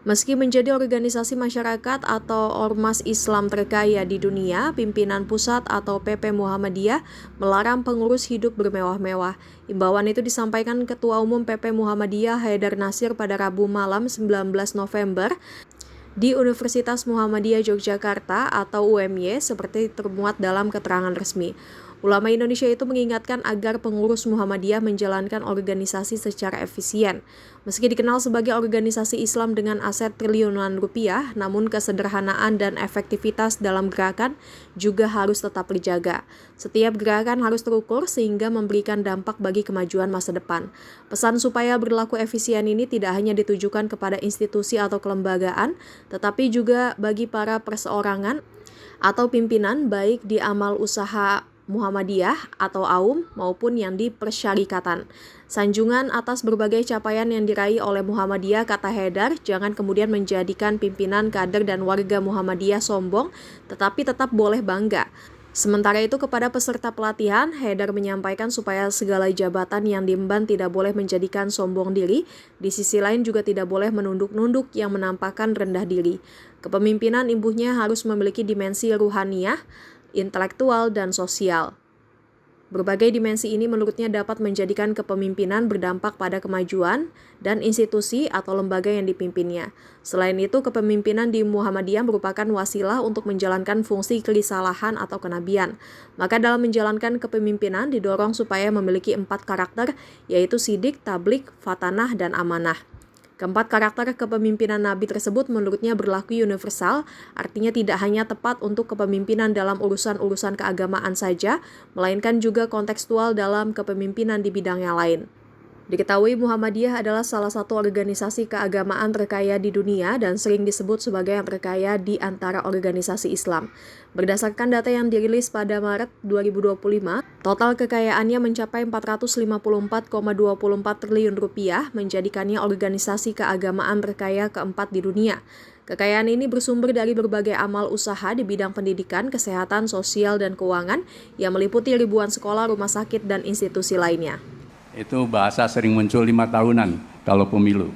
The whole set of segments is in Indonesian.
Meski menjadi organisasi masyarakat atau ormas Islam terkaya di dunia, pimpinan pusat atau PP Muhammadiyah melarang pengurus hidup bermewah-mewah. Imbauan itu disampaikan Ketua Umum PP Muhammadiyah Haidar Nasir pada Rabu malam 19 November di Universitas Muhammadiyah Yogyakarta atau UMY seperti termuat dalam keterangan resmi. Ulama Indonesia itu mengingatkan agar pengurus Muhammadiyah menjalankan organisasi secara efisien. Meski dikenal sebagai organisasi Islam dengan aset triliunan rupiah, namun kesederhanaan dan efektivitas dalam gerakan juga harus tetap dijaga. Setiap gerakan harus terukur sehingga memberikan dampak bagi kemajuan masa depan. Pesan supaya berlaku efisien ini tidak hanya ditujukan kepada institusi atau kelembagaan, tetapi juga bagi para perseorangan atau pimpinan baik di amal usaha Muhammadiyah atau AUM maupun yang di persyarikatan. Sanjungan atas berbagai capaian yang diraih oleh Muhammadiyah, kata Haidar, jangan kemudian menjadikan pimpinan, kader, dan warga Muhammadiyah sombong, tetapi tetap boleh bangga. Sementara itu kepada peserta pelatihan, Haidar menyampaikan supaya segala jabatan yang diemban tidak boleh menjadikan sombong diri, di sisi lain juga tidak boleh menunduk-nunduk yang menampakkan rendah diri. Kepemimpinan imbuhnya harus memiliki dimensi ruhaniyah, intelektual, dan sosial. Berbagai dimensi ini menurutnya dapat menjadikan kepemimpinan berdampak pada kemajuan dan institusi atau lembaga yang dipimpinnya. Selain itu, kepemimpinan di Muhammadiyah merupakan wasilah untuk menjalankan fungsi kerisalahan atau kenabian. Maka dalam menjalankan kepemimpinan didorong supaya memiliki 4 karakter, yaitu sidik, tablik, fatanah, dan amanah. Keempat karakter kepemimpinan Nabi tersebut menurutnya berlaku universal, artinya tidak hanya tepat untuk kepemimpinan dalam urusan-urusan keagamaan saja, melainkan juga kontekstual dalam kepemimpinan di bidang yang lain. Diketahui Muhammadiyah adalah salah satu organisasi keagamaan terkaya di dunia dan sering disebut sebagai yang terkaya di antara organisasi Islam. Berdasarkan data yang dirilis pada Maret 2025, total kekayaannya mencapai 454,24 triliun rupiah, menjadikannya organisasi keagamaan terkaya keempat di dunia. Kekayaan ini bersumber dari berbagai amal usaha di bidang pendidikan, kesehatan, sosial, dan keuangan yang meliputi ribuan sekolah, rumah sakit, dan institusi lainnya. Itu bahasa sering muncul 5 tahunan kalau pemilu.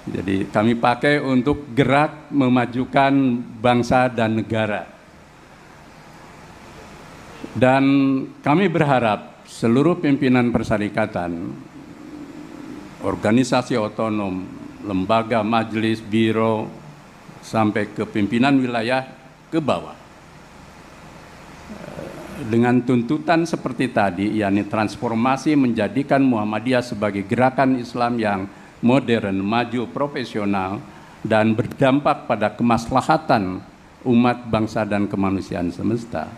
Jadi kami pakai untuk gerak memajukan bangsa dan negara. Dan kami berharap seluruh pimpinan persyarikatan, organisasi otonom, lembaga, majelis, biro, sampai ke pimpinan wilayah ke bawah, dengan tuntutan seperti tadi, yakni transformasi menjadikan Muhammadiyah sebagai gerakan Islam yang modern, maju, profesional, dan berdampak pada kemaslahatan umat, bangsa, dan kemanusiaan semesta,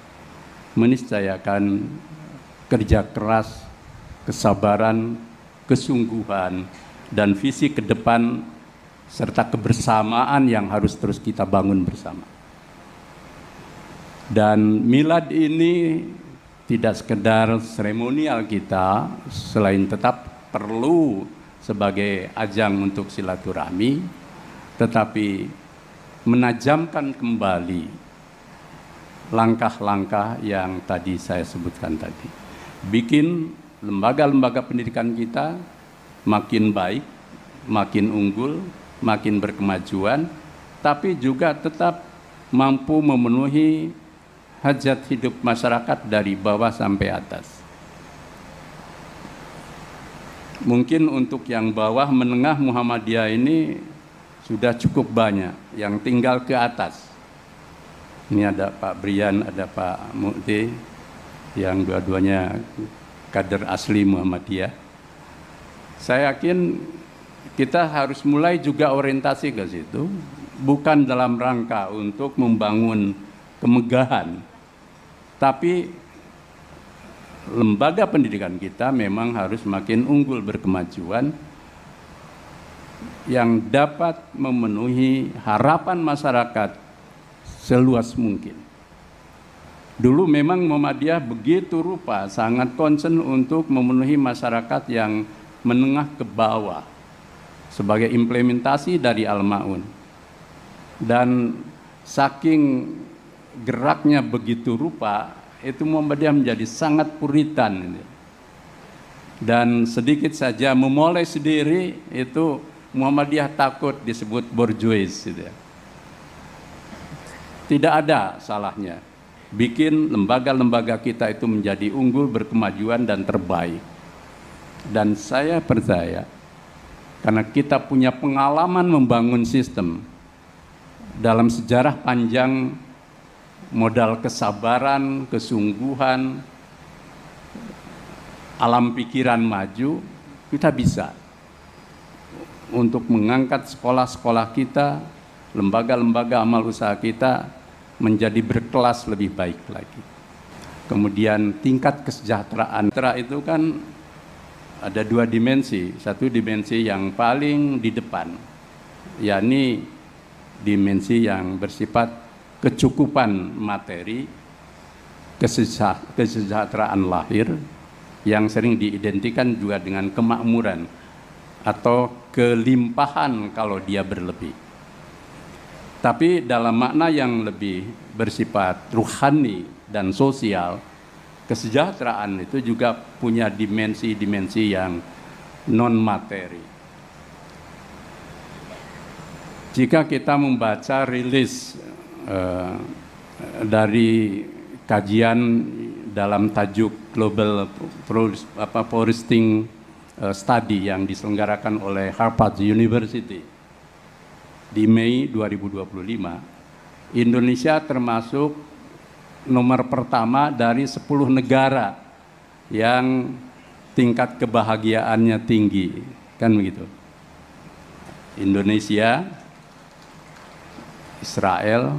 meniscayakan kerja keras, kesabaran, kesungguhan, dan visi ke depan, serta kebersamaan yang harus terus kita bangun bersama. Dan milad ini tidak sekedar seremonial kita, selain tetap perlu sebagai ajang untuk silaturahmi, tetapi menajamkan kembali langkah-langkah yang tadi saya sebutkan tadi. Bikin lembaga-lembaga pendidikan kita makin baik, makin unggul, makin berkemajuan, tapi juga tetap mampu memenuhi hajat hidup masyarakat dari bawah sampai atas. Mungkin untuk yang bawah menengah Muhammadiyah ini sudah cukup banyak, yang tinggal ke atas. Ini ada Pak Brian, ada Pak Mukti, yang dua-duanya kader asli Muhammadiyah. Saya yakin kita harus mulai juga orientasi ke situ, bukan dalam rangka untuk membangun kemegahan, tapi lembaga pendidikan kita memang harus makin unggul berkemajuan yang dapat memenuhi harapan masyarakat seluas mungkin. Dulu memang Muhammadiyah begitu rupa sangat concern untuk memenuhi masyarakat yang menengah ke bawah sebagai implementasi dari Al-Ma'un. Dan saking geraknya begitu rupa, itu Muhammadiyah menjadi sangat puritan. Dan sedikit saja memulai sendiri itu Muhammadiyah takut disebut borjuis gitu ya. Tidak ada salahnya bikin lembaga-lembaga kita itu menjadi unggul, berkemajuan dan terbaik. Dan saya percaya karena kita punya pengalaman membangun sistem dalam sejarah panjang, modal kesabaran, kesungguhan, alam pikiran maju, kita bisa untuk mengangkat sekolah-sekolah kita, lembaga-lembaga amal usaha kita menjadi berkelas lebih baik lagi. Kemudian tingkat kesejahteraan itu kan ada dua dimensi. Satu dimensi yang paling di depan, yakni dimensi yang bersifat kecukupan materi, kesejahteraan lahir, yang sering diidentikan juga dengan kemakmuran atau kelimpahan kalau dia berlebih. Tapi dalam makna yang lebih bersifat ruhani dan sosial, kesejahteraan itu juga punya dimensi-dimensi yang non-materi. Jika kita membaca rilis dari kajian dalam tajuk Global Foresting Study yang diselenggarakan oleh Harvard University di Mei 2025, Indonesia termasuk nomor pertama dari 10 negara yang tingkat kebahagiaannya tinggi, kan begitu. Indonesia, Israel,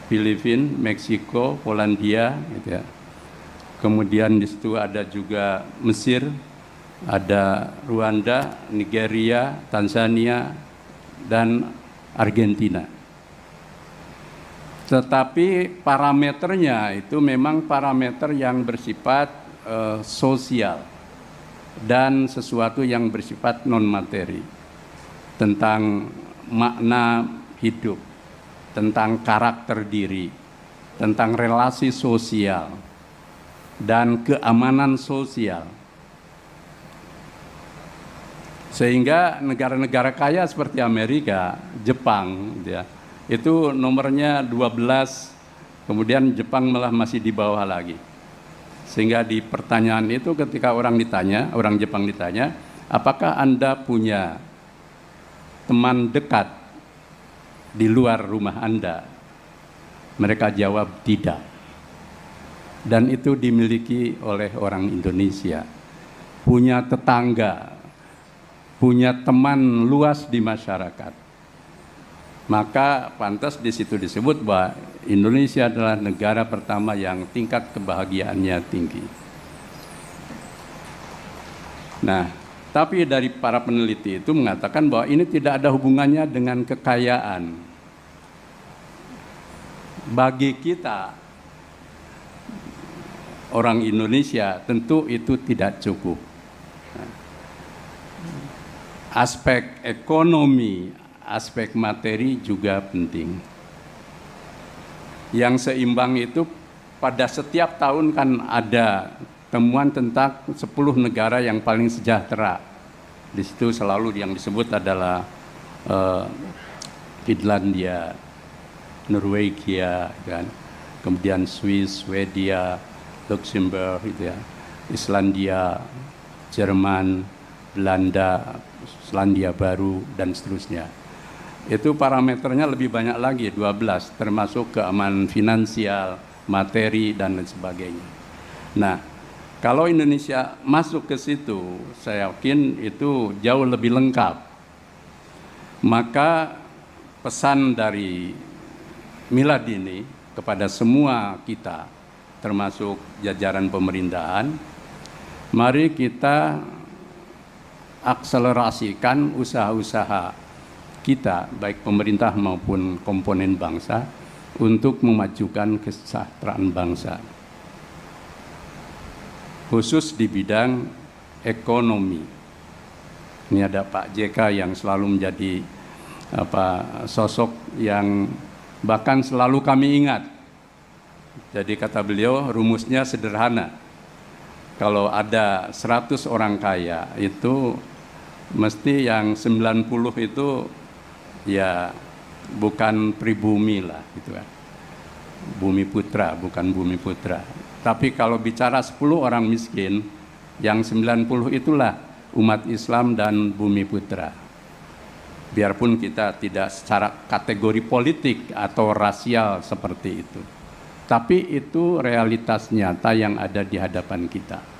Filipina, Meksiko, Polandia, gitu ya. Kemudian di situ ada juga Mesir, ada Rwanda, Nigeria, Tanzania, dan Argentina. Tetapi parameternya itu memang parameter yang bersifat sosial dan sesuatu yang bersifat non-materi, tentang makna hidup, tentang karakter diri, tentang relasi sosial dan keamanan sosial. Sehingga negara-negara kaya seperti Amerika, Jepang, ya, itu nomornya 12, kemudian Jepang malah masih di bawah lagi. Sehingga di pertanyaan itu ketika orang Jepang ditanya, apakah Anda punya teman dekat di luar rumah Anda? Mereka jawab tidak. Dan itu dimiliki oleh orang Indonesia. Punya tetangga, punya teman luas di masyarakat. Maka pantas di situ disebut bahwa Indonesia adalah negara pertama yang tingkat kebahagiaannya tinggi. Nah, tapi dari para peneliti itu mengatakan bahwa ini tidak ada hubungannya dengan kekayaan. Bagi kita, orang Indonesia, tentu itu tidak cukup. Aspek ekonomi, aspek materi juga penting. Yang seimbang itu pada setiap tahun kan ada temuan tentang 10 negara yang paling sejahtera. Di situ selalu yang disebut adalah Finlandia, Norwegia, kan, kemudian Swiss, Swedia, Luxembourg, gitu ya, Islandia, Jerman, Belanda, Selandia Baru, dan seterusnya. Itu parameternya lebih banyak lagi, 12, termasuk keamanan finansial, materi, dan lain sebagainya. Nah, kalau Indonesia masuk ke situ, saya yakin itu jauh lebih lengkap. Maka pesan dari Milad ini kepada semua kita, termasuk jajaran pemerintahan, mari kita akselerasikan usaha-usaha kita, baik pemerintah maupun komponen bangsa, untuk memajukan kesejahteraan bangsa. Khusus di bidang ekonomi. Ini ada Pak JK yang selalu menjadi sosok yang bahkan selalu kami ingat. Jadi kata beliau, rumusnya sederhana. Kalau ada 100 orang kaya, itu Mesti yang 90 itu ya bukan pribumi lah gitu kan. Bumi putra, bukan bumi putra. Tapi kalau bicara 10 orang miskin, yang 90 itulah umat Islam dan bumi putra. Biarpun kita tidak secara kategori politik atau rasial seperti itu. Tapi itu realitas nyata yang ada di hadapan kita.